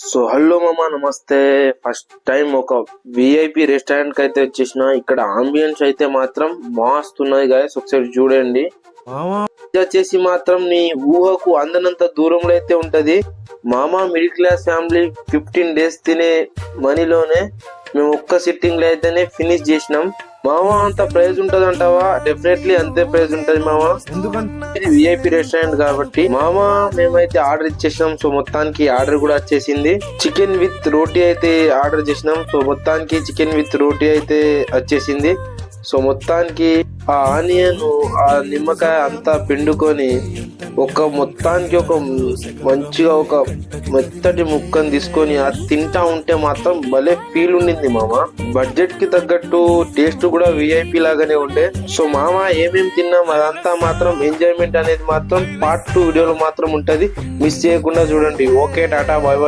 So hello మామ, నమస్తే. First time ఒక విఐపి రెస్టారెంట్ కి అయితే వచ్చేసిన. ఇక్కడ ఆంబియన్స్ అయితే మాత్రం మస్తున్నది గాయస్, ఒకసారి చూడండి. ఇది వచ్చేసి మాత్రం నీ ఊహకు అందనంత దూరంలో అయితే ఉంటది మామ. మిడిల్ క్లాస్ ఫ్యామిలీ 15 days తినే మనీలోనే మేము ఒక్క సిట్టింగ్ లో అయితేనే ఫినిష్ చేసినాం మామ. అంత ప్రైస్ ఉంటది అంటావా? డెఫినెట్లీ అంతే ప్రైస్ ఉంటది మామ, ఎందుకంటే ఇది విఐపి రెస్టారెంట్ కాబట్టి మామ. మేమైతే ఆర్డర్ ఇచ్చేసినాం. సో మొత్తానికి ఆర్డర్ కూడా వచ్చేసింది. చికెన్ విత్ రోటీ అయితే ఆర్డర్ చేసినాం. సో మొత్తానికి చికెన్ విత్ రోటీ అయితే వచ్చేసింది. సో మొత్తానికి ఆ ఆనియన్, ఆ నిమ్మకాయ అంతా పిండుకొని మొత్తానికి ఒక మంచిగా ఒక మెత్తటి ముక్కను తీసుకొని అది తింటా ఉంటే మాత్రం భలే ఫీల్ ఉండింది మామ. బడ్జెట్ కి తగ్గట్టు టేస్ట్ కూడా విఐపి లాగానే ఉండే. సో మామ ఏమేమి తిన్నాం అదంతా మాత్రం ఎంజాయ్మెంట్ అనేది మాత్రం పార్ట్ 2 వీడియోలో మాత్రం ఉంటది. మిస్ చేయకుండా చూడండి. ఓకే, టాటా, బాయ్ బాయ్.